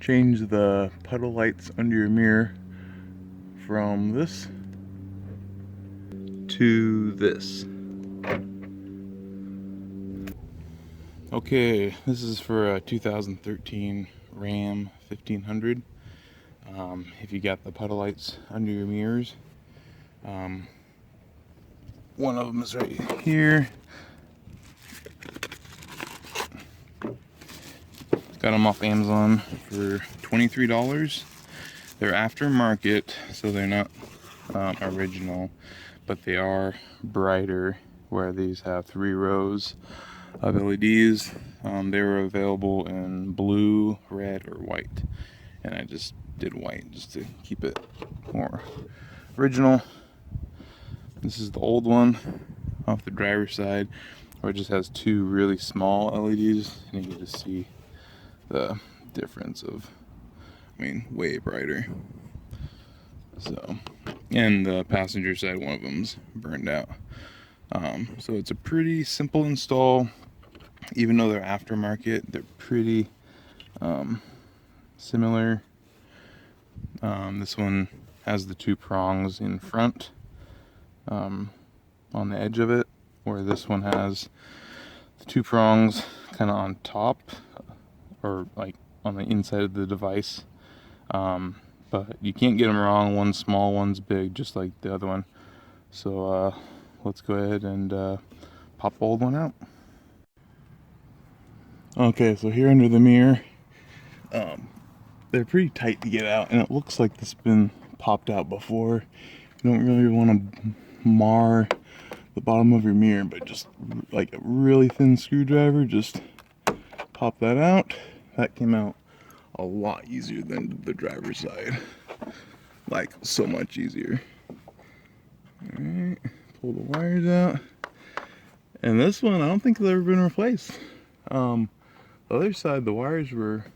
change the puddle lights under your mirror from this to this. Okay, this is for a 2013 Ram 1500. If you got the puddle lights under your mirrors, one of them is right here. Got them off Amazon for $23. They're aftermarket, so they're not original, but they are brighter, where these have 3 rows of LEDs. They were available in blue, red, or white, and I just did white just to keep it more original. This is the old one off the driver's side, where it just has 2 really small LEDs, and you can just see the difference of, I mean, way brighter. So, and the passenger side, one of them's burned out. So it's a pretty simple install. Even though they're aftermarket, they're pretty similar. This one has the 2 prongs in front on the edge of it, where this one has the 2 prongs kind of on top, or like on the inside of the device. But you can't get them wrong. One's small, one's big, just like the other one. So let's go ahead and pop the old one out. Okay, so here under the mirror, they're pretty tight to get out, and it looks like this has been popped out before. You don't really want to mar the bottom of your mirror, but just like a really thin screwdriver, just pop that out. That came out a lot easier than the driver's side, like so much easier. All right, pull the wires out, and this one I don't think has ever been replaced. The other side, the wires were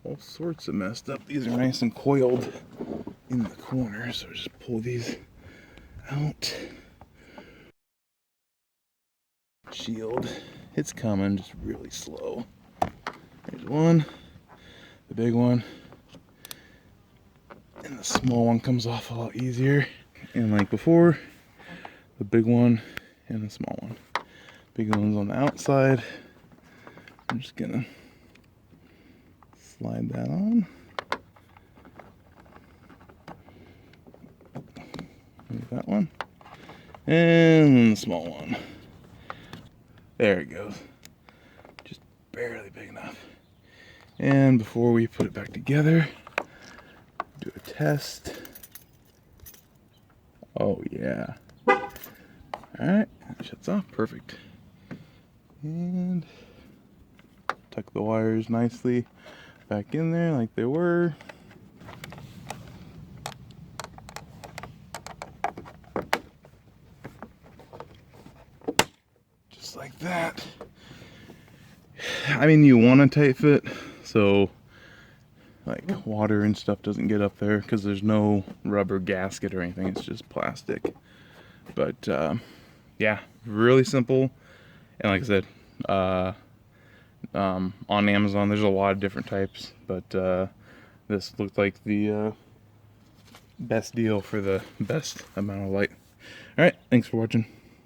all sorts of messed up. These are nice and coiled in the corner, so just pull these out. Shield, it's coming, just really slow. There's one, the big one, and the small one comes off a lot easier. And like before, the big one and the small one. Big one's on the outside. I'm just gonna slide that on. There's that one. And then the small one. There it goes. Just barely big enough. And before we put it back together, do a test. Oh yeah. Alright, shuts off, perfect. And tuck the wires nicely back in there like they were. Just like that. I mean, you want a tight fit, so like water and stuff doesn't get up there, because there's no rubber gasket or anything, it's just plastic. But yeah, really simple. And like I said, on Amazon there's a lot of different types, but this looked like the best deal for the best amount of light. All right, thanks for watching.